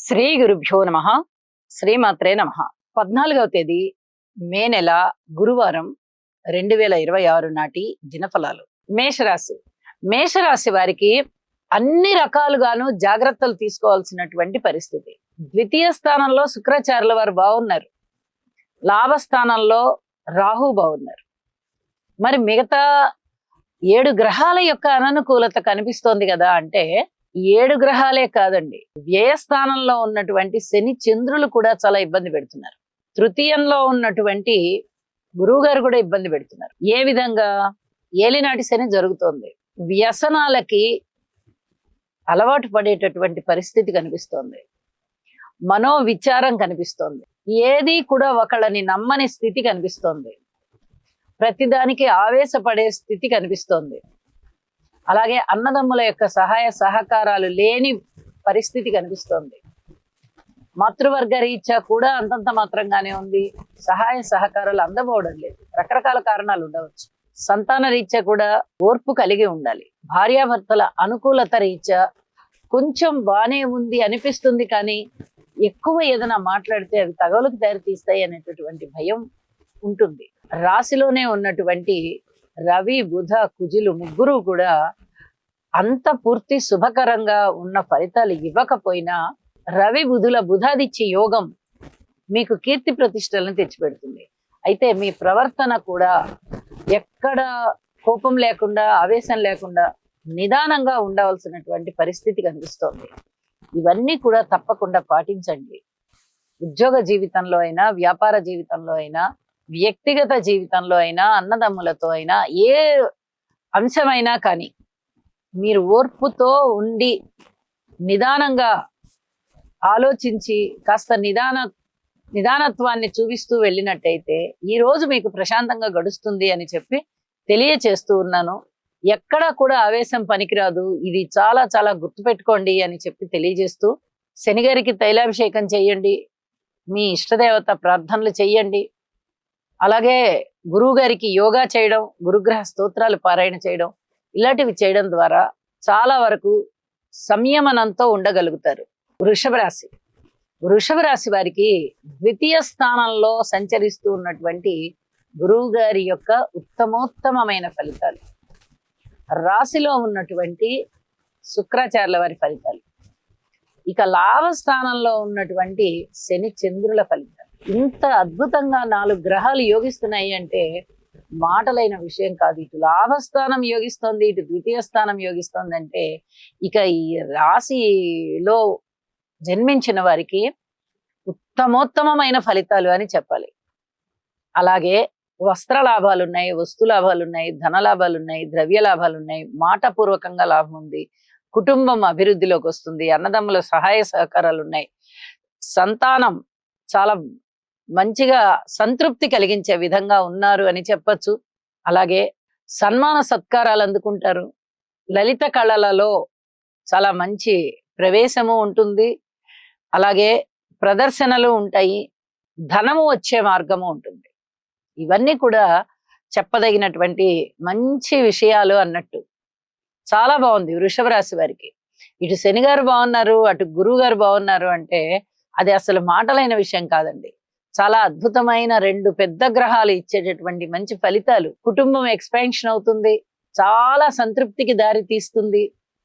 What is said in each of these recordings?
శ్రీ గురుభ్యో నమ. శ్రీమాత్రే నమ. 14వ తేదీ మే నెల గురువారం 2026 నాటి దినఫలాలు. మేషరాశి. మేషరాశి వారికి అన్ని రకాలుగాను జాగ్రత్తలు తీసుకోవాల్సినటువంటి పరిస్థితి. ద్వితీయ స్థానంలో శుక్రాచార్యుల వారు బాగున్నారు. లాభస్థానంలో రాహు బాగున్నారు. మరి మిగతా 7 గ్రహాల యొక్క అననుకూలత కనిపిస్తోంది కదా అంటే 7 గ్రహాలే కాదండి, వ్యయస్థానంలో ఉన్నటువంటి శని చంద్రులు కూడా చాలా ఇబ్బంది పెడుతున్నారు. తృతీయంలో ఉన్నటువంటి గురువు గారు కూడా ఇబ్బంది పెడుతున్నారు. ఏ విధంగా? ఏలినాటి శని జరుగుతోంది. వ్యసనాలకి అలవాటు పడేటటువంటి పరిస్థితి కనిపిస్తోంది. మనోవిచారం కనిపిస్తోంది. ఏది కూడా ఒకళ్ళని నమ్మని స్థితి కనిపిస్తోంది. ప్రతిదానికి ఆవేశపడే స్థితి కనిపిస్తోంది. అలాగే అన్నదమ్ముల యొక్క సహాయ సహకారాలు లేని పరిస్థితి కనిపిస్తోంది. మాతృవర్గ రీత్యా కూడా అంతంత మాత్రంగానే ఉంది. సహాయ సహకారాలు అందబోవడం లేదు. రకరకాల కారణాలు ఉండవచ్చు. సంతాన రీత్యా కూడా ఓర్పు కలిగి ఉండాలి. భార్యాభర్తల అనుకూలత రీత్యా కొంచెం బానే ఉంది అనిపిస్తుంది, కానీ ఎక్కువ ఏదైనా మాట్లాడితే అవి తగవులకు దారి తీస్తాయి అనేటటువంటి భయం ఉంటుంది. రాశిలోనే ఉన్నటువంటి రవి, బుధ, కుజులు ముగ్గురు కూడా అంత పూర్తి శుభకరంగా ఉన్న ఫలితాలు ఇవ్వకపోయినా రవి బుధుల బుధాదిత్య యోగం మీకు కీర్తి ప్రతిష్టలను తెచ్చిపెడుతుంది. అయితే మీ ప్రవర్తన కూడా ఎక్కడ కోపం లేకుండా, ఆవేశం లేకుండా నిదానంగా ఉండవలసినటువంటి పరిస్థితి కనిపిస్తోంది. ఇవన్నీ కూడా తప్పకుండా పాటించండి. ఉద్యోగ జీవితంలో అయినా, వ్యాపార జీవితంలో అయినా, వ్యక్తిగత జీవితంలో అయినా, అన్నదమ్ములతో అయినా, ఏ అంశమైనా కానీ మీరు ఓర్పుతో ఉండి నిదానంగా ఆలోచించి కాస్త నిదానత్వాన్ని చూపిస్తూ వెళ్ళినట్టయితే ఈ రోజు మీకు ప్రశాంతంగా గడుస్తుంది అని చెప్పి తెలియచేస్తూ ఉన్నాను. ఎక్కడా కూడా ఆవేశం పనికిరాదు. ఇది చాలా చాలా గుర్తుపెట్టుకోండి అని చెప్పి తెలియజేస్తూ, శనిగారికి తైలాభిషేకం చెయ్యండి. మీ ఇష్టదేవత ప్రార్థనలు చెయ్యండి. అలాగే గురువు గారికి యోగా చేయడం, గురుగ్రహ స్తోత్రాలు పారాయణ చేయడం, ఇలాంటివి చేయడం ద్వారా చాలా వరకు సంయమనంతో ఉండగలుగుతారు. వృషభ రాశి. వృషభ రాశి వారికి ద్వితీయ స్థానంలో సంచరిస్తూ ఉన్నటువంటి గురువు గారి యొక్క ఉత్తమోత్తమైన ఫలితాలు, రాశిలో ఉన్నటువంటి శుక్రాచార్యుల వారి ఫలితాలు, ఇక లాభస్థానంలో ఉన్నటువంటి శని చంద్రుల ఫలితాలు. ఇంత అద్భుతంగా 4 గ్రహాలు యోగిస్తున్నాయి అంటే మాటలైన విషయం కాదు. ఇటు లాభస్థానం యోగిస్తోంది, ఇటు ద్వితీయ స్థానం యోగిస్తోంది అంటే ఇక ఈ రాశిలో జన్మించిన వారికి ఉత్తమోత్తమైన ఫలితాలు అని చెప్పాలి. అలాగే వస్త్ర లాభాలు ఉన్నాయి, వస్తు లాభాలు ఉన్నాయి, ధన లాభాలు ఉన్నాయి, ద్రవ్య లాభాలు ఉన్నాయి, మాటపూర్వకంగా లాభం ఉంది, కుటుంబం అభివృద్ధిలోకి వస్తుంది, అన్నదమ్ముల సహాయ సహకారాలు ఉన్నాయి, సంతానం చాలా మంచిగా సంతృప్తి కలిగించే విధంగా ఉన్నారు అని చెప్పచ్చు. అలాగే సన్మాన సత్కారాలు అందుకుంటారు. లలిత కళలలో చాలా మంచి ప్రవేశము ఉంటుంది. అలాగే ప్రదర్శనలు ఉంటాయి. ధనము వచ్చే మార్గము ఉంటుంది. ఇవన్నీ కూడా చెప్పదగినటువంటి మంచి విషయాలు అన్నట్టు. చాలా బాగుంది వృషభ రాశి వారికి. ఇటు శని గారు బాగున్నారు, అటు గురువు గారు బాగున్నారు అంటే అది అసలు మాటలైన విషయం కాదండి. చాలా అద్భుతమైన 2 పెద్ద గ్రహాలు ఇచ్చేటటువంటి మంచి ఫలితాలు. కుటుంబం ఎక్స్పాన్షన్ అవుతుంది, చాలా సంతృప్తికి దారి తీస్తుంది.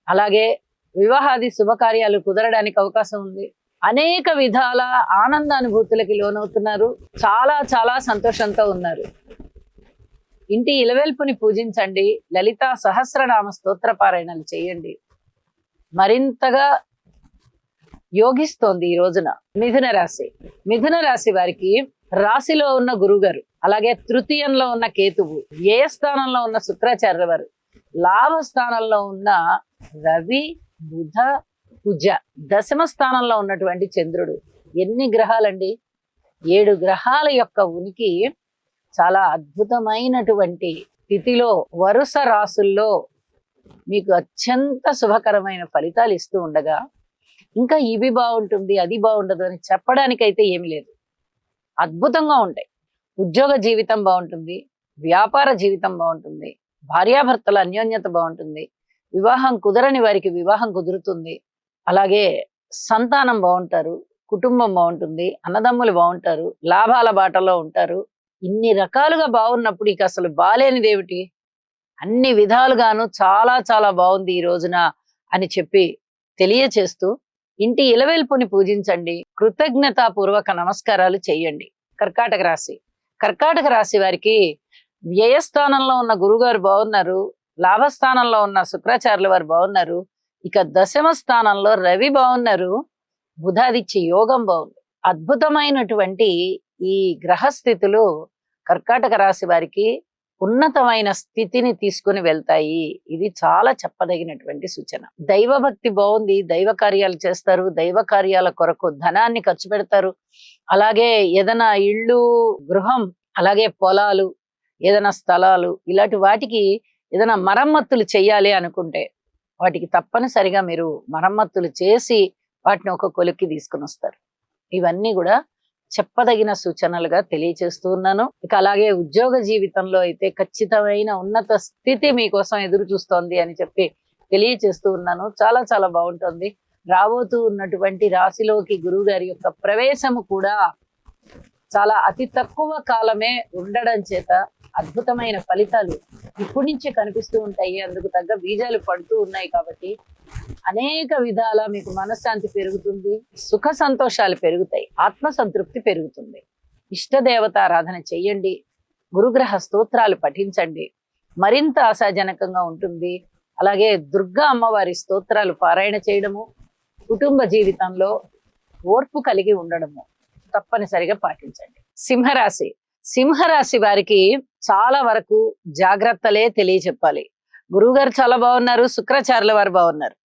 అలాగే వివాహాది శుభకార్యాలు కుదరడానికి అవకాశం ఉంది. అనేక విధాల ఆనందానుభూతులకి లోనవుతున్నారు. చాలా చాలా సంతోషంతో ఉన్నారు. ఇంటి ఇలవెల్పుని పూజించండి. లలితా సహస్రనామ స్తోత్ర పారాయణలు చేయండి. మరింతగా యోగిస్తోంది ఈ రోజున. మిథున రాశి. మిథున రాశి వారికి రాశిలో ఉన్న గురుగారు, అలాగే తృతీయంలో ఉన్న కేతువు, వ్యయస్థానంలో ఉన్న శుక్రాచార్యుల వారు, లాభస్థానంలో ఉన్న రవి, బుధ, కుజ, దశమ స్థానంలో ఉన్నటువంటి చంద్రుడు. ఎన్ని గ్రహాలండి! 7 గ్రహాల యొక్క ఉనికి చాలా అద్భుతమైనటువంటి స్థితిలో వరుస రాసుల్లో మీకు అత్యంత శుభకరమైన ఫలితాలు ఇస్తూ ఉండగా ఇంకా ఇవి బాగుంటుంది, అది బాగుండదు అని చెప్పడానికైతే ఏమి లేదు. అద్భుతంగా ఉంటాయి. ఉద్యోగ జీవితం బాగుంటుంది, వ్యాపార జీవితం బాగుంటుంది, భార్యాభర్తల అన్యోన్యత బాగుంటుంది, వివాహం కుదరని వారికి వివాహం కుదురుతుంది. అలాగే సంతానం బాగుంటారు, కుటుంబం బాగుంటుంది, అన్నదమ్ములు బాగుంటారు, లాభాల బాటలో ఉంటారు. ఇన్ని రకాలుగా బాగున్నప్పుడు ఇక అసలు బాలేనిదేమిటి? అన్ని విధాలుగాను చాలా చాలా బాగుంది ఈ రోజున అని చెప్పి తెలియచేస్తూ, ఇంటి ఇలవేల్పుని పూజించండి, కృతజ్ఞతాపూర్వక నమస్కారాలు చేయండి. కర్కాటక రాశి. కర్కాటక రాశి వారికి వ్యయస్థానంలో ఉన్న గురుగారు బాగున్నారు, లాభస్థానంలో ఉన్న శుక్రాచార్యుల వారు బాగున్నారు, ఇక దశమ స్థానంలో రవి బాగున్నారు, బుధాదిత్య యోగం బాగుంది. అద్భుతమైనటువంటి ఈ గ్రహస్థితులు కర్కాటక రాశి వారికి ఉన్నతమైన స్థితిని తీసుకుని వెళ్తాయి. ఇది చాలా చెప్పదగినటువంటి సూచన. దైవభక్తి బాగుంది, దైవ కార్యాలు చేస్తారు, దైవ కార్యాల కొరకు ధనాన్ని ఖర్చు పెడతారు. అలాగే ఏదైనా ఇళ్ళు, గృహం, అలాగే పొలాలు, ఏదైనా స్థలాలు, ఇలాంటి వాటికి ఏదైనా మరమ్మతులు చెయ్యాలి అనుకుంటే వాటికి తప్పనిసరిగా మీరు మరమ్మతులు చేసి వాటిని ఒక కొలిక్కి తీసుకుని వస్తారు. ఇవన్నీ కూడా చెప్పదగిన సూచనలుగా తెలియచేస్తూ ఉన్నాను. ఇక అలాగే ఉద్యోగ జీవితంలో అయితే ఖచ్చితమైన ఉన్నత స్థితి మీకోసం ఎదురు చూస్తోంది అని చెప్పి తెలియచేస్తూ ఉన్నాను. చాలా చాలా బాగుంటుంది. రాబోతూ ఉన్నటువంటి రాశిలోకి గురువు గారి యొక్క ప్రవేశము కూడా చాలా అతి తక్కువ కాలమే ఉండడం చేత అద్భుతమైన ఫలితాలు ఇప్పటి నుంచే కనిపిస్తూ ఉంటాయి. అందుకు తగ్గ బీజాలు పడుతూ ఉన్నాయి కాబట్టి అనేక విధాల మీకు మనశ్శాంతి పెరుగుతుంది, సుఖ సంతోషాలు పెరుగుతాయి, ఆత్మ సంతృప్తి పెరుగుతుంది. ఇష్టదేవతారాధన చెయ్యండి, గురుగ్రహ స్తోత్రాలు పఠించండి, మరింత ఆశాజనకంగా ఉంటుంది. అలాగే దుర్గా అమ్మవారి స్తోత్రాలు పారాయణ చేయడము, కుటుంబ జీవితంలో ఓర్పు కలిగి ఉండడము తప్పనిసరిగా పాటించండి. సింహరాశి. సింహరాశి వారికి చాలా వరకు జాగ్రత్తలే తెలియచెప్పాలి. గురువుగారు చాలా బాగున్నారు, శుక్రాచార్యుల వారు బాగున్నారు,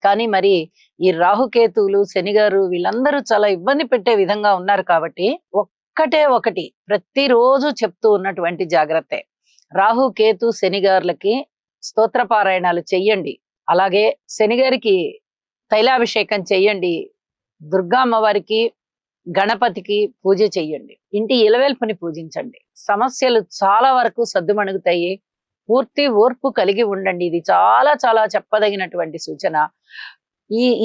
కానీ మరి ఈ రాహుకేతువులు, శనిగారు వీళ్ళందరూ చాలా ఇబ్బంది పెట్టే విధంగా ఉన్నారు. కాబట్టి ఒక్కటే ఒకటి ప్రతిరోజు చెప్తూ ఉన్నటువంటి జాగ్రత్తే, రాహుకేతు శనిగారులకి స్తోత్రపారాయణాలు చెయ్యండి. అలాగే శనిగారికి తైలాభిషేకం చెయ్యండి, దుర్గా అమ్మవారికి, గణపతికి పూజ చెయ్యండి, ఇంటి ఇలవేల్పుని పూజించండి. సమస్యలు చాలా వరకు సద్దుమణుగుతాయి. పూర్తి ఓర్పు కలిగి ఉండండి. ఇది చాలా చాలా చెప్పదగినటువంటి సూచన.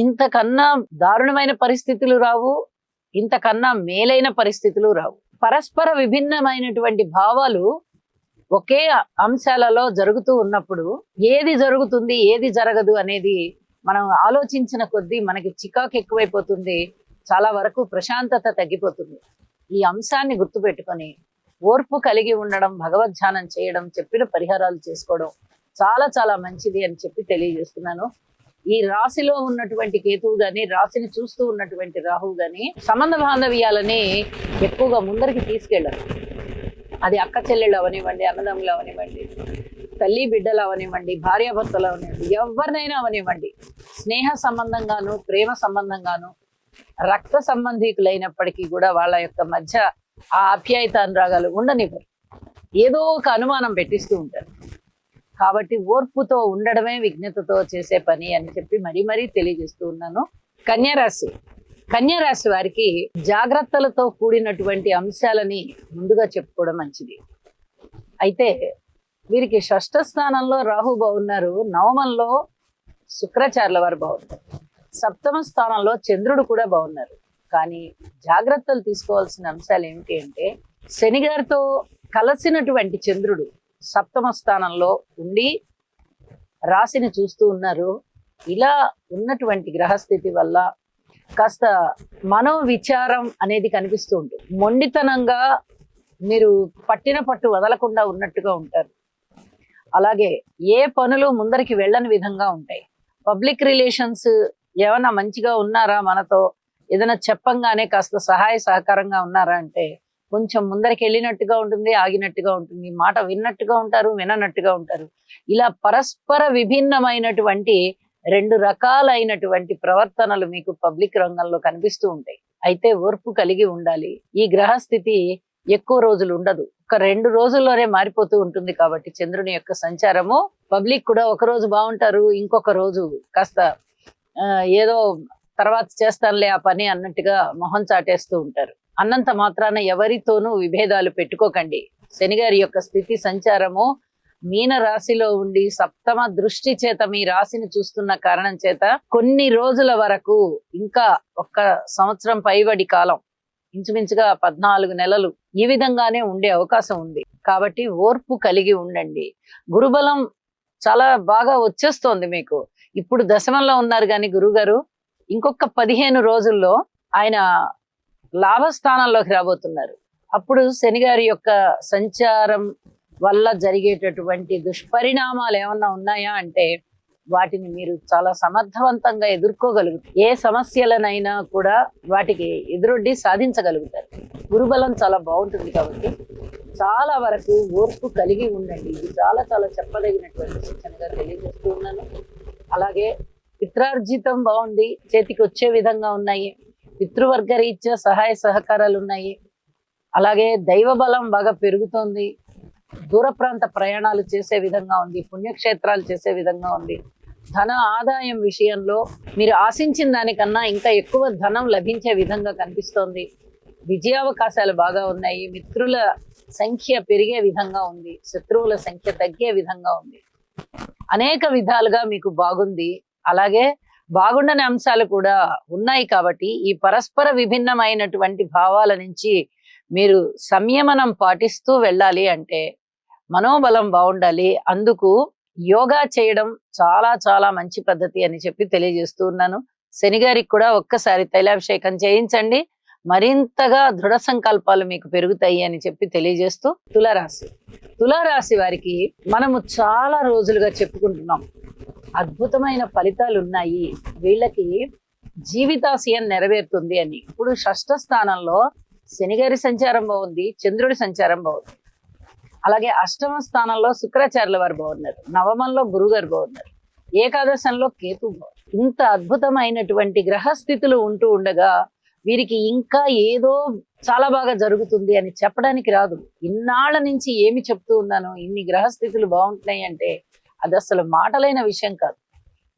ఇంతకన్నా దారుణమైన పరిస్థితులు రావు, ఇంతకన్నా మేలైన పరిస్థితులు రావు. పరస్పర విభిన్నమైనటువంటి భావాలు ఒకే అంశాలలో జరుగుతూ ఉన్నప్పుడు ఏది జరుగుతుంది ఏది జరగదు అనేది మనం ఆలోచించిన కొద్దీ మనకి చికాకు ఎక్కువైపోతుంది, చాలా వరకు ప్రశాంతత తగ్గిపోతుంది. ఈ అంశాన్ని గుర్తుపెట్టుకొని ఓర్పు కలిగి ఉండడం, భగవద్ధ్యానం చేయడం, చెప్పిన పరిహారాలు చేసుకోవడం చాలా చాలా మంచిది అని చెప్పి తెలియజేస్తున్నాను. ఈ రాశిలో ఉన్నటువంటి కేతువు గాని, రాశిని చూస్తూ ఉన్నటువంటి రాహువు గాని సంబంధ బాంధవ్యాలని ఎక్కువగా ముందరికి తీసుకెళ్ళరు. అది అక్క చెల్లెళ్ళు అవనివ్వండి, అన్నదమ్ములు అవనివ్వండి, తల్లి బిడ్డలు అవనివ్వండి, భార్యాభర్తలు అవనివ్వండి, ఎవరినైనా అవనివ్వండి, స్నేహ సంబంధంగాను, ప్రేమ సంబంధంగాను, రక్త సంబంధికులైనప్పటికీ కూడా వాళ్ళ యొక్క మధ్య ఆ ఆప్యాయత అనురాగాలు ఉండనివ్వరు. ఏదో ఒక అనుమానం పెట్టిస్తూ ఉంటారు. కాబట్టి ఓర్పుతో ఉండడమే విజ్ఞతతో చేసే పని అని చెప్పి మరీ మరీ తెలియజేస్తూ ఉన్నాను. కన్యారాశి. కన్యారాశి వారికి జాగ్రత్తలతో కూడినటువంటి అంశాలని ముందుగా చెప్పుకోవడం మంచిది. అయితే వీరికి షష్ఠ స్థానంలో రాహు బాగున్నారు, నవమంలో శుక్రాచార్యుల వారు బాగున్నారు, సప్తమ స్థానంలో చంద్రుడు కూడా బాగున్నారు. కానీ జాగ్రత్తలు తీసుకోవాల్సిన అంశాలు ఏమిటి అంటే, శనిగారితో కలిసినటువంటి చంద్రుడు సప్తమ స్థానంలో ఉండి రాశిని చూస్తూ ఉన్నారు. ఇలా ఉన్నటువంటి గ్రహస్థితి వల్ల కాస్త మనో విచారం అనేది కనిపిస్తూ ఉంటుంది. మొండితనంగా మీరు పట్టిన పట్టు వదలకుండా ఉన్నట్టుగా ఉంటారు. అలాగే ఏ పనులు ముందరికి వెళ్ళని విధంగా ఉంటాయి. పబ్లిక్ రిలేషన్స్ ఏమన్నా మంచిగా ఉన్నారా, మనతో ఏదైనా చెప్పంగానే కాస్త సహాయ సహకారంగా ఉన్నారా అంటే కొంచెం ముందరికి వెళ్ళినట్టుగా ఉంటుంది, ఆగినట్టుగా ఉంటుంది, మాట విన్నట్టుగా ఉంటారు, విననట్టుగా ఉంటారు. ఇలా పరస్పర విభిన్నమైనటువంటి రెండు రకాలైనటువంటి ప్రవర్తనలు మీకు పబ్లిక్ రంగంలో కనిపిస్తూ ఉంటాయి. అయితే ఓర్పు కలిగి ఉండాలి. ఈ గ్రహస్థితి ఎక్కువ రోజులు ఉండదు, ఒక 2 రోజుల్లోనే మారిపోతూ ఉంటుంది. కాబట్టి చంద్రుని యొక్క సంచారము, పబ్లిక్ కూడా ఒక రోజు బాగుంటారు, ఇంకొక రోజు కాస్త ఏదో తర్వాత చేస్తానులే ఆ పని అన్నట్టుగా మొహం చాటేస్తూ ఉంటారు. అన్నంత మాత్రాన ఎవరితోనూ విభేదాలు పెట్టుకోకండి. శనిగారి యొక్క స్థితి సంచారము మీన రాశిలో ఉండి సప్తమ దృష్టి చేత మీ రాశిని చూస్తున్న కారణం చేత కొన్ని రోజుల వరకు, ఇంకా ఒక్క సంవత్సరం పైబడి కాలం, ఇంచుమించుగా 14 నెలలు ఈ విధంగానే ఉండే అవకాశం ఉంది. కాబట్టి ఓర్పు కలిగి ఉండండి. గురుబలం చాలా బాగా వచ్చేస్తోంది మీకు. ఇప్పుడు దశమంలో ఉన్నారు కానీ గురుగారు ఇంకొక 15 రోజుల్లో ఆయన లాభస్థానంలోకి రాబోతున్నారు. అప్పుడు శని గారి యొక్క సంచారం వల్ల జరిగేటటువంటి దుష్పరిణామాలు ఏమన్నా ఉన్నాయా అంటే వాటిని మీరు చాలా సమర్థవంతంగా ఎదుర్కోగలుగుతారు. ఏ సమస్యలనైనా కూడా వాటికి ఎదురొడ్డి సాధించగలుగుతారు. గురుబలం చాలా బాగుంటుంది కాబట్టి చాలా వరకు ఓర్పు కలిగి ఉండండి. ఇది చాలా చాలా చెప్పదగినటువంటి సూచనగా తెలియజేస్తూ ఉన్నాను. అలాగే పిత్రార్జితం బాగుంది, చేతికి వచ్చే విధంగా ఉన్నాయి. పితృవర్గ రీత్యా సహాయ సహకారాలు ఉన్నాయి. అలాగే దైవ బలం బాగా పెరుగుతోంది. దూర ప్రాంత ప్రయాణాలు చేసే విధంగా ఉంది. పుణ్యక్షేత్రాలు చేసే విధంగా ఉంది. ధన ఆదాయం విషయంలో మీరు ఆశించిన దానికన్నా ఇంకా ఎక్కువ ధనం లభించే విధంగా కనిపిస్తోంది. విజయావకాశాలు బాగా ఉన్నాయి. మిత్రుల సంఖ్య పెరిగే విధంగా ఉంది. శత్రువుల సంఖ్య తగ్గే విధంగా ఉంది. అనేక విధాలుగా మీకు బాగుంది. అలాగే బాగుండని అంశాలు కూడా ఉన్నాయి. కాబట్టి ఈ పరస్పర విభిన్నమైనటువంటి భావాల నుంచి మీరు సంయమనం పాటిస్తూ వెళ్ళాలి అంటే మనోబలం బాగుండాలి. అందుకు యోగా చేయడం చాలా చాలా మంచి పద్ధతి అని చెప్పి తెలియజేస్తూ ఉన్నాను. శని గారికి కూడా ఒక్కసారి తైలాభిషేకం చేయించండి. మరింతగా దృఢ సంకల్పాలు మీకు పెరుగుతాయి అని చెప్పి తెలియజేస్తూ తులారాశి వారికి మనము చాలా రోజులుగా చెప్పుకుంటున్నాం, అద్భుతమైన ఫలితాలు ఉన్నాయి, వీళ్ళకి జీవితాశయం నెరవేరుతుంది అని. ఇప్పుడు షష్ఠ స్థానంలో శనిగారి సంచారం బాగుంది, చంద్రుడి సంచారం బాగుంది. అలాగే అష్టమ స్థానంలో శుక్రాచార్యుల వారు బాగున్నారు, నవమంలో గురుగారు బాగున్నారు, ఏకాదశంలో కేతు బాగున్నారు. ఇంత అద్భుతమైనటువంటి గ్రహస్థితులు ఉంటూ ఉండగా వీరికి ఇంకా ఏదో చాలా బాగా జరుగుతుంది అని చెప్పడానికి రాదు. ఇన్నాళ్ల నుంచి ఏమి చెప్తూ ఉన్నాను, ఇన్ని గ్రహస్థితులు బాగుంటున్నాయి అంటే అది అసలు మాటలైన విషయం కాదు.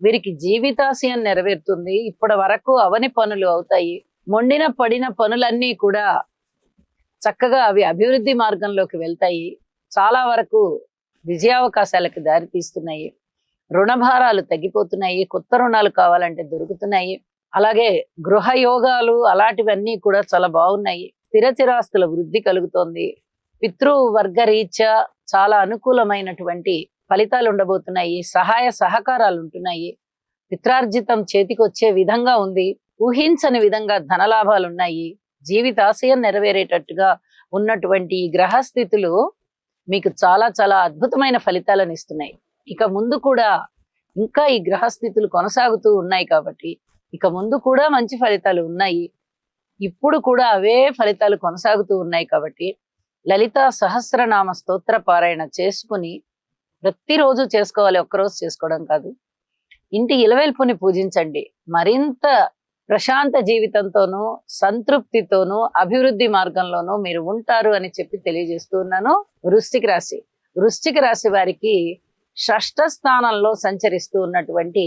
వీరికి జీవితాశయం నెరవేరుతుంది. ఇప్పటి వరకు అవని పనులు అవుతాయి. మొండిన పడిన పనులన్నీ కూడా చక్కగా అవి అభివృద్ధి మార్గంలోకి వెళ్తాయి. చాలా వరకు విజయావకాశాలకు దారి తీస్తున్నాయి. రుణభారాలు తగ్గిపోతున్నాయి. కొత్త రుణాలు కావాలంటే దొరుకుతున్నాయి. అలాగే గృహయోగాలు అలాంటివన్నీ కూడా చాలా బాగున్నాయి. స్థిరచిరాస్తుల వృద్ధి కలుగుతోంది. పితృవర్గ రీత్యా చాలా అనుకూలమైనటువంటి ఫలితాలు ఉండబోతున్నాయి. సహాయ సహకారాలు ఉంటున్నాయి. పిత్రార్జితం చేతికి వచ్చే విధంగా ఉంది. ఊహించని విధంగా ధనలాభాలు ఉన్నాయి. జీవితాశయం నెరవేరేటట్టుగా ఉన్నటువంటి ఈ గ్రహస్థితులు మీకు చాలా చాలా అద్భుతమైన ఫలితాలను ఇస్తున్నాయి. ఇక ముందు కూడా ఇంకా ఈ గ్రహస్థితులు కొనసాగుతూ ఉన్నాయి కాబట్టి ఇక ముందు కూడా మంచి ఫలితాలు ఉన్నాయి. ఇప్పుడు కూడా అవే ఫలితాలు కొనసాగుతూ ఉన్నాయి కాబట్టి లలితా సహస్రనామ స్తోత్ర పారాయణ చేసుకుని ప్రతిరోజు చేసుకోవాలి, ఒక్కరోజు చేసుకోవడం కాదు. ఇంటి ఇలవేల్పుని పూజించండి. మరింత ప్రశాంత జీవితంతోనూ సంతృప్తితోనూ అభివృద్ధి మార్గంలోనూ మీరు ఉంటారు అని చెప్పి తెలియజేస్తూ ఉన్నాను. వృశ్చిక రాశి వారికి షష్ఠ స్థానంలో సంచరిస్తూ ఉన్నటువంటి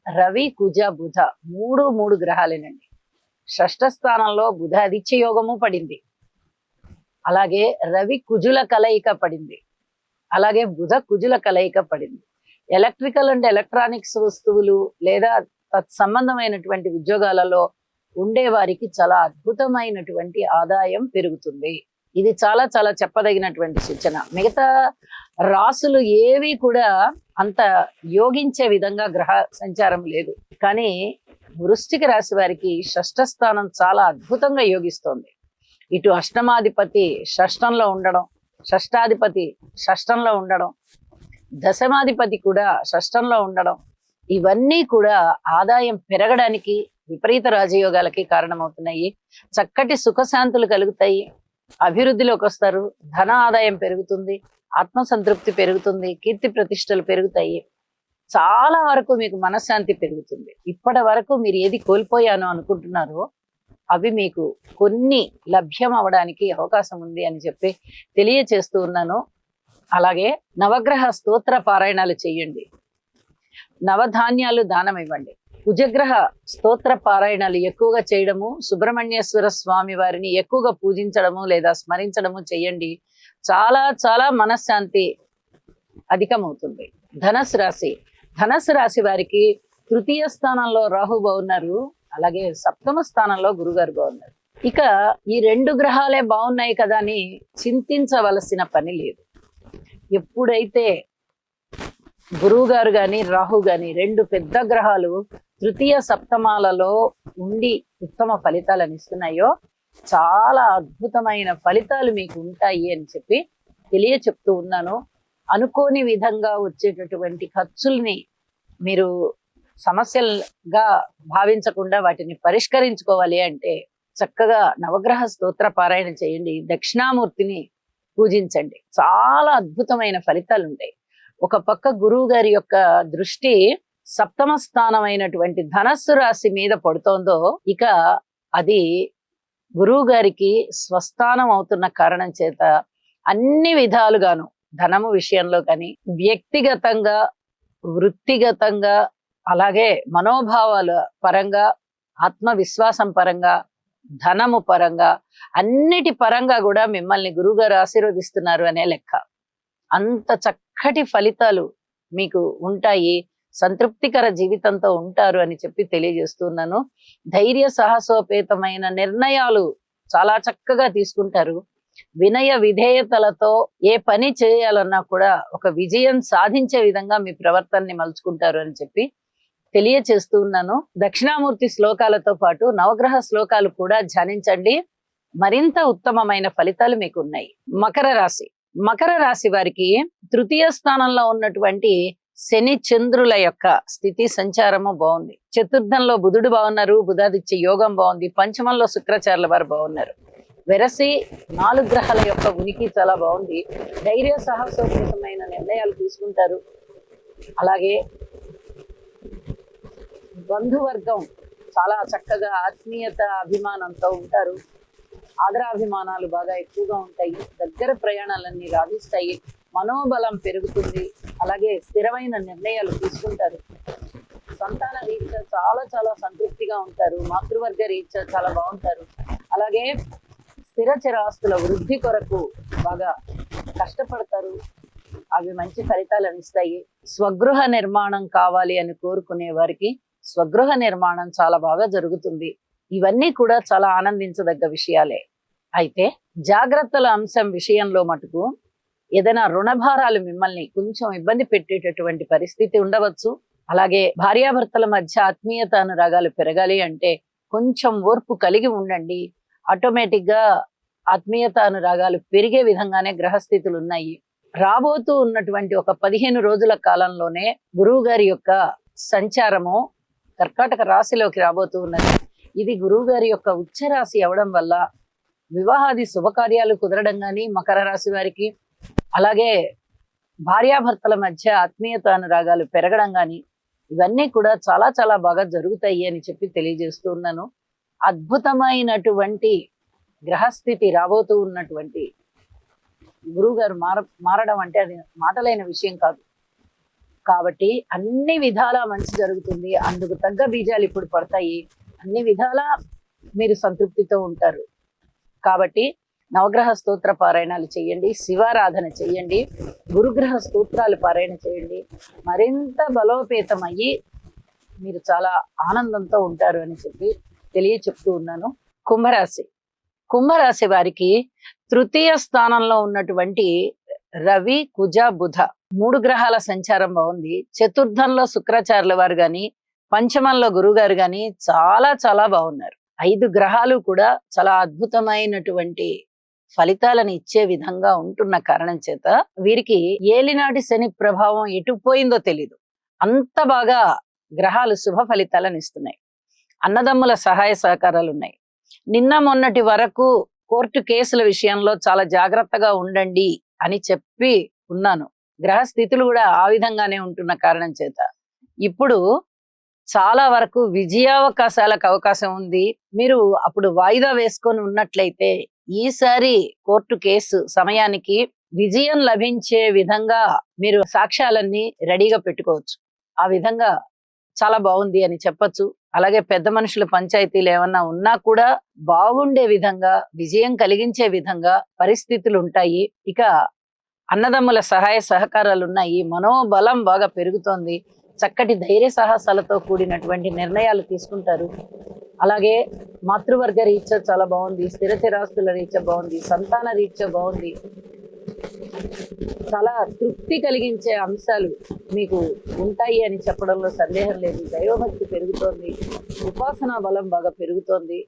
రవి కుజ బుధ మూడు గ్రహాలేనండి. షష్ఠ స్థానంలో బుధ ఆదిత్య యోగము పడింది. అలాగే రవి కుజుల కలయిక పడింది. అలాగే బుధ కుజుల కలయిక పడింది. ఎలక్ట్రికల్ అండ్ ఎలక్ట్రానిక్స్ వస్తువులు లేదా తత్సంబంధమైనటువంటి ఉద్యోగాలలో ఉండే వారికి చాలా అద్భుతమైనటువంటి ఆదాయం పెరుగుతుంది. ఇది చాలా చాలా చెప్పదగినటువంటి సూచన. మిగతా రాసులు ఏవి కూడా అంత యోగించే విధంగా గ్రహ సంచారం లేదు. కానీ వృశ్చిక రాశి వారికి షష్ఠ స్థానం చాలా అద్భుతంగా యోగిస్తోంది. ఇటు అష్టమాధిపతి షష్ఠంలో ఉండడం, షష్టాధిపతి షష్ఠంలో ఉండడం, దశమాధిపతి కూడా షష్ఠంలో ఉండడం, ఇవన్నీ కూడా ఆదాయం పెరగడానికి విపరీత రాజయోగాలకి కారణమవుతున్నాయి. చక్కటి సుఖశాంతులు కలుగుతాయి. అభివృద్ధిలోకి వస్తారు. ధన ఆదాయం పెరుగుతుంది. ఆత్మసంతృప్తి పెరుగుతుంది. కీర్తి ప్రతిష్టలు పెరుగుతాయి. చాలా వరకు మీకు మనశ్శాంతి పెరుగుతుంది. ఇప్పటి వరకు మీరు ఏది కోల్పోయానో అనుకుంటున్నారో అవి మీకు కొన్ని లభ్యం అవడానికి అవకాశం ఉంది అని చెప్పి తెలియచేస్తూ ఉన్నాను. అలాగే నవగ్రహ స్తోత్ర పారాయణాలు చేయండి. నవధాన్యాలు దానం ఇవ్వండి. కుజగ్రహ స్తోత్ర పారాయణాలు ఎక్కువగా చేయడము, సుబ్రహ్మణ్యేశ్వర స్వామి వారిని ఎక్కువగా పూజించడము లేదా స్మరించడము చేయండి. చాలా చాలా మనశ్శాంతి అధికమవుతుంది. ధనస్సు రాశి, ధనస్సు రాశి వారికి తృతీయ స్థానంలో రాహు బాగున్నారు, అలాగే సప్తమ స్థానంలో గురుగారు బాగున్నారు. ఇక ఈ 2 గ్రహాలే బాగున్నాయి కదా అని చింతించవలసిన పని లేదు. ఎప్పుడైతే గురువు గారు గాని రాహు గాని 2 పెద్ద గ్రహాలు తృతీయ సప్తమాలలో ఉండి ఉత్తమ ఫలితాలను ఇస్తున్నాయో చాలా అద్భుతమైన ఫలితాలు మీకు ఉంటాయి అని చెప్పి చెప్తూ ఉన్నాను. అనుకోని విధంగా వచ్చేటటువంటి ఖర్చుల్ని మీరు సమస్యలుగా భావించకుండా వాటిని పరిష్కరించుకోవాలి అంటే చక్కగా నవగ్రహ స్తోత్ర పారాయణ చేయండి, దక్షిణామూర్తిని పూజించండి, చాలా అద్భుతమైన ఫలితాలు ఉంటాయి. ఒక పక్క గురువు గారి యొక్క దృష్టి సప్తమ స్థానమైనటువంటి ధనస్సు రాశి మీద పడుతోందో, ఇక అది గురువు గారికి స్వస్థానం అవుతున్న కారణం చేత అన్ని విధాలుగాను ధనము విషయంలో కానీ, వ్యక్తిగతంగా, వృత్తిగతంగా, అలాగే మనోభావాల పరంగా, ఆత్మవిశ్వాసం పరంగా, ధనము పరంగా, అన్నిటి పరంగా కూడా మిమ్మల్ని గురువుగారు ఆశీర్వదిస్తున్నారు అనే లెక్క. అంత చక్కటి ఫలితాలు మీకు ఉంటాయి, సంతృప్తికర జీవితంతో ఉంటారు అని చెప్పి తెలియజేస్తున్నాను. ధైర్య సాహసోపేతమైన నిర్ణయాలు చాలా చక్కగా తీసుకుంటారు. వినయ విధేయతలతో ఏ పని చేయాలన్నా కూడా ఒక విజయం సాధించే విధంగా మీ ప్రవర్తనని మలుచుకుంటారు అని చెప్పి తెలియచేస్తూ ఉన్నాను. దక్షిణామూర్తి శ్లోకాలతో పాటు నవగ్రహ శ్లోకాలు కూడా ధ్యానించండి, మరింత ఉత్తమమైన ఫలితాలు మీకు ఉన్నాయి. మకర రాశి, మకర రాశి వారికి తృతీయ స్థానంలో ఉన్నటువంటి శని చంద్రుల యొక్క స్థితి సంచారము బాగుంది. చతుర్థంలో బుధుడు బాగున్నారు, బుధాదిత్య యోగం బాగుంది. పంచమంలో శుక్రాచార్యుల వారు బాగున్నారు. వెరసి 4 గ్రహాల యొక్క ఉనికి చాలా బాగుంది. ధైర్య సాహసోపేతమైన నిర్ణయాలు తీసుకుంటారు. అలాగే బంధువర్గం చాలా చక్కగా ఆత్మీయత అభిమానంతో ఉంటారు. ఆదరాభిమానాలు బాగా ఎక్కువగా ఉంటాయి. దగ్గర ప్రయాణాలన్నీ రాణిస్తాయి. మనోబలం పెరుగుతుంది. అలాగే స్థిరమైన నిర్ణయాలు తీసుకుంటారు. సంతాన రీత్యా చాలా చాలా సంతృప్తిగా ఉంటారు. మాతృవర్గ రీత్యా చాలా బాగుంటారు. అలాగే స్థిర చిరాస్తుల వృద్ధి కొరకు బాగా కష్టపడతారు. అవి మంచి ఫలితాలను ఇస్తాయి. స్వగృహ నిర్మాణం కావాలి అని కోరుకునే వారికి స్వగృహ నిర్మాణం చాలా బాగా జరుగుతుంది. ఇవన్నీ కూడా చాలా ఆనందించదగ్గ విషయాలే. అయితే జాగ్రత్తల అంశం విషయంలో మటుకు ఏదైనా రుణభారాలు మిమ్మల్ని కొంచెం ఇబ్బంది పెట్టేటటువంటి పరిస్థితి ఉండవచ్చు. అలాగే భార్యాభర్తల మధ్య ఆత్మీయత అనురాగాలు పెరగాలి అంటే కొంచెం ఓర్పు కలిగి ఉండండి. ఆటోమేటిక్ గా ఆత్మీయత అనురాగాలు పెరిగే విధంగానే గ్రహస్థితులు ఉన్నాయి. రాబోతూ ఉన్నటువంటి ఒక 15 రోజుల కాలంలోనే గురువు గారి యొక్క సంచారము కర్కాటక రాశిలోకి రాబోతూ ఉన్నది. ఇది గురువు గారి యొక్క ఉచ్చ రాశి అవడం వల్ల వివాహాది శుభకార్యాలు కుదరడం కానీ మకర రాశి వారికి, అలాగే భార్యాభర్తల మధ్య ఆత్మీయత అనురాగాలు పెరగడం కానీ ఇవన్నీ కూడా చాలా చాలా బాగా జరుగుతాయి అని చెప్పి తెలియజేస్తూ ఉన్నాను. అద్భుతమైనటువంటి గ్రహస్థితి రాబోతూ ఉన్నటువంటి గురువు గారు మారడం అంటే అది మాటలైన విషయం కాదు. కాబట్టి అన్ని విధాలా మంచి జరుగుతుంది. అందుకు తగ్గ బీజాలు ఇప్పుడు పడతాయి. అన్ని విధాలా మీరు సంతృప్తితో ఉంటారు. కాబట్టి నవగ్రహ స్తోత్ర పారాయణాలు చేయండి, శివారాధన చేయండి, గురుగ్రహ స్తోత్రాలు పారాయణ చేయండి. మరింత బలోపేతమయ్యి మీరు చాలా ఆనందంతో ఉంటారు అని చెప్పి చెప్తూ ఉన్నాను. కుంభరాశి, కుంభరాశి వారికి తృతీయ స్థానంలో ఉన్నటువంటి రవి, కుజ, బుధ 3 గ్రహాల సంచారం బాగుంది. చతుర్థంలో శుక్రాచార్యుల వారు గాని, పంచమంలో గురువు గారు గాని చాలా చాలా బాగున్నారు. 5 గ్రహాలు కూడా చాలా అద్భుతమైనటువంటి ఫలితాలను ఇచ్చే విధంగా ఉంటున్న కారణం చేత వీరికి ఏలినాటి శని ప్రభావం ఎటు పోయిందో తెలీదు. అంత బాగా గ్రహాలు శుభ ఫలితాలను ఇస్తున్నాయి. అన్నదమ్ముల సహాయ సహకారాలు ఉన్నాయి. నిన్న మొన్నటి వరకు కోర్టు కేసుల విషయంలో చాలా జాగ్రత్తగా ఉండండి అని చెప్పి ఉన్నాను. గ్రహ స్థితులు కూడా ఆ విధంగానే ఉంటున్న కారణం చేత ఇప్పుడు చాలా వరకు విజయావకాశాలకు అవకాశం ఉంది. మీరు అప్పుడు వాయిదా వేసుకొని ఉన్నట్లయితే ఈసారి కోర్టు కేసు సమయానికి విజయం లభించే విధంగా మీరు సాక్ష్యాలన్నీ రెడీగా పెట్టుకోవచ్చు. ఆ విధంగా చాలా బాగుంది అని చెప్పొచ్చు. అలాగే పెద్ద మనుషుల పంచాయతీలు ఏమన్నా ఉన్నా కూడా బాగుండే విధంగా, విజయం కలిగించే విధంగా పరిస్థితులు ఉంటాయి. ఇక అన్నదమ్ముల సహాయ సహకారాలు ఉన్నాయి, మనోబలం బాగా పెరుగుతోంది, చక్కటి ధైర్య సాహసాలతో కూడినటువంటి నిర్ణయాలు తీసుకుంటారు. అలాగే మాతృవర్గ రీత్యా చాలా బాగుంది, స్థిర చిరాస్తుల రీత్యా బాగుంది, సంతాన రీత్యా బాగుంది. చాలా తృప్తి కలిగించే అంశాలు మీకు ఉంటాయి అని చెప్పడంలో సందేహం లేదు. దైవభక్తి పెరుగుతోంది, ఉపాసనా బలం బాగా పెరుగుతోంది.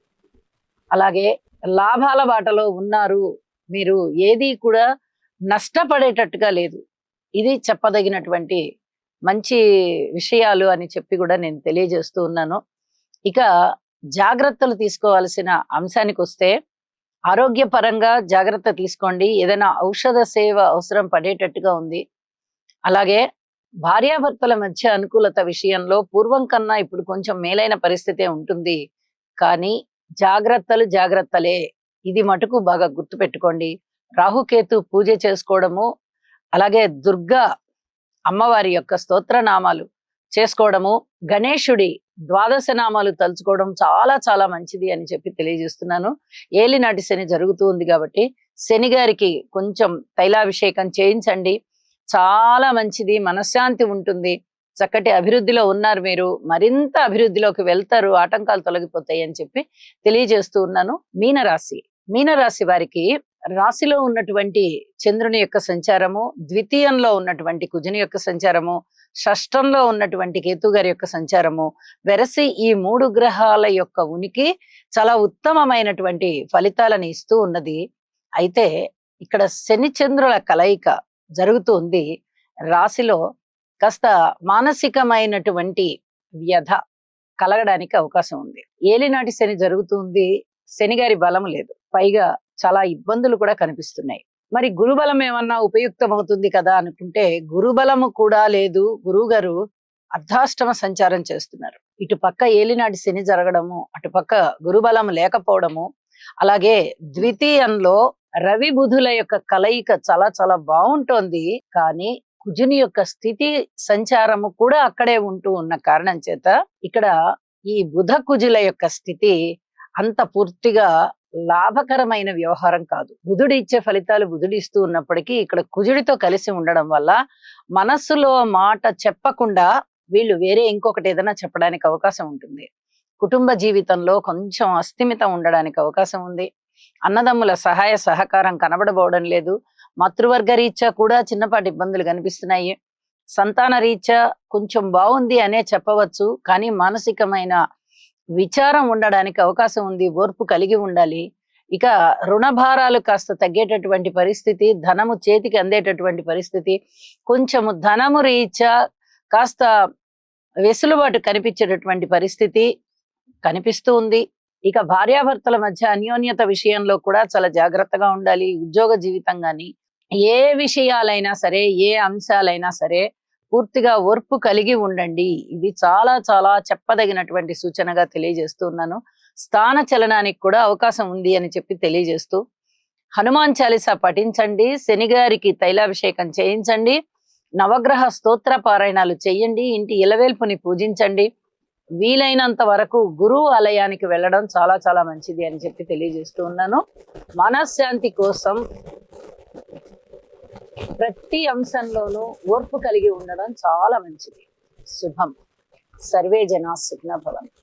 అలాగే లాభాల బాటలో ఉన్నారు, మీరు ఏది కూడా నష్టపడేటట్టుగా లేదు. ఇది చెప్పదగినటువంటి మంచి విషయాలు అని చెప్పి కూడా నేను తెలియజేస్తూ ఉన్నాను. ఇక జాగ్రత్తలు తీసుకోవాల్సిన అంశానికి వస్తే, ఆరోగ్యపరంగా జాగ్రత్త తీసుకోండి. ఏదైనా ఔషధ సేవ అవసరం పడేటట్టుగా ఉంది. అలాగే భార్యాభర్తల మధ్య అనుకూలత విషయంలో పూర్వం కన్నా ఇప్పుడు కొంచెం మేలైన పరిస్థితే ఉంటుంది. కానీ జాగ్రత్తలు జాగ్రత్తలే, ఇది మటుకు బాగా గుర్తుపెట్టుకోండి. రాహుకేతు పూజ చేసుకోవడము, అలాగే దుర్గా అమ్మవారి యొక్క స్తోత్రనామాలు చేసుకోవడము, గణేశుడి ద్వాదశ నామాలు తలుచుకోవడం చాలా చాలా మంచిది అని చెప్పి తెలియజేస్తున్నాను. ఏలినాటి శని జరుగుతూ ఉంది కాబట్టి శని గారికి కొంచెం తైలాభిషేకం చేయించండి, చాలా మంచిది, మనశ్శాంతి ఉంటుంది. చక్కటి అభివృద్ధిలో ఉన్నారు, మీరు మరింత అభివృద్ధిలోకి వెళ్తారు, ఆటంకాలు తొలగిపోతాయి అని చెప్పి తెలియజేస్తూ ఉన్నాను. మీనరాశి, మీనరాశి వారికి రాశిలో ఉన్నటువంటి చంద్రుని యొక్క సంచారము, ద్వితీయంలో ఉన్నటువంటి కుజుని యొక్క సంచారము, షష్టంలో ఉన్నటువంటి కేతు గారి యొక్క సంచారము వెరసి ఈ 3 గ్రహాల యొక్క ఉనికి చాలా ఉత్తమమైనటువంటి ఫలితాలను ఇస్తూ ఉన్నది. అయితే ఇక్కడ శని చంద్రుల కలయిక జరుగుతుంది. రాశిలో కాస్త మానసికమైనటువంటి వ్యధ కలగడానికి అవకాశం ఉంది. ఏలినాటి శని జరుగుతుంది, శని గారి బలం లేదు, పైగా చాలా ఇబ్బందులు కూడా కనిపిస్తున్నాయి. మరి గురుబలం ఏమన్నా ఉపయుక్తం అవుతుంది కదా అనుకుంటే, గురుబలము కూడా లేదు. గురువు గారు అర్ధాష్టమ సంచారం చేస్తున్నారు. ఇటు పక్క ఏలినాటి శని జరగడము, అటుపక్క గురుబలం లేకపోవడము, అలాగే ద్వితీయంలో రవి బుధుల యొక్క కలయిక చాలా చాలా బాగుంటోంది. కానీ కుజుని యొక్క స్థితి సంచారము కూడా అక్కడే ఉంటూ ఉన్న కారణం చేత ఇక్కడ ఈ బుధ కుజుల యొక్క స్థితి అంత పూర్తిగా లాభకరమైన వ్యవహారం కాదు. బుధుడు ఇచ్చే ఫలితాలు బుధుడు ఇస్తూ ఉన్నప్పటికీ ఇక్కడ కుజుడితో కలిసి ఉండడం వల్ల మనస్సులో మాట చెప్పకుండా వీళ్ళు వేరే ఇంకొకటి ఏదైనా చెప్పడానికి అవకాశం ఉంటుంది. కుటుంబ జీవితంలో కొంచెం అస్థిమితం ఉండడానికి అవకాశం ఉంది. అన్నదమ్ముల సహాయ సహకారం కనబడబోవడం లేదు. మాతృవర్గ రీత్యా కూడా చిన్నపాటి ఇబ్బందులు కనిపిస్తున్నాయి. సంతాన రీత్యా కొంచెం బాగుంది అనే చెప్పవచ్చు, కానీ మానసికమైన విచారం ఉండడానికి అవకాశం ఉంది. ఓర్పు కలిగి ఉండాలి. ఇక రుణభారాలు కాస్త తగ్గేటటువంటి పరిస్థితి, ధనము చేతికి అందేటటువంటి పరిస్థితి, కొంచెము ధనము రీత్యా కాస్త వెసులుబాటు కనిపించేటటువంటి పరిస్థితి కనిపిస్తూ ఉంది. ఇక భార్యాభర్తల మధ్య అన్యోన్యత విషయంలో కూడా చాలా జాగ్రత్తగా ఉండాలి. ఉద్యోగ జీవితం గాని ఏ విషయాలైనా సరే, ఏ అంశాలైనా సరే పూర్తిగా ఓర్పు కలిగి ఉండండి. ఇది చాలా చాలా చెప్పదగినటువంటి సూచనగా తెలియజేస్తూ ఉన్నాను. స్థాన చలనానికి కూడా అవకాశం ఉంది అని చెప్పి తెలియజేస్తూ, హనుమాన్ చాలీసా పఠించండి, శనిగారికి తైలాభిషేకం చేయించండి, నవగ్రహ స్తోత్ర పారాయణాలు చేయండి, ఇంటి ఇలవేల్పుని పూజించండి. వీలైనంత వరకు గురువు ఆలయానికి వెళ్ళడం చాలా చాలా మంచిది అని చెప్పి తెలియజేస్తూ ఉన్నాను. మనశ్శాంతి కోసం ప్రతి అంశంలోనూ ఓర్పు కలిగి ఉండడం చాలా మంచిది. శుభం. సర్వే జనా సుఖినో భవంతు.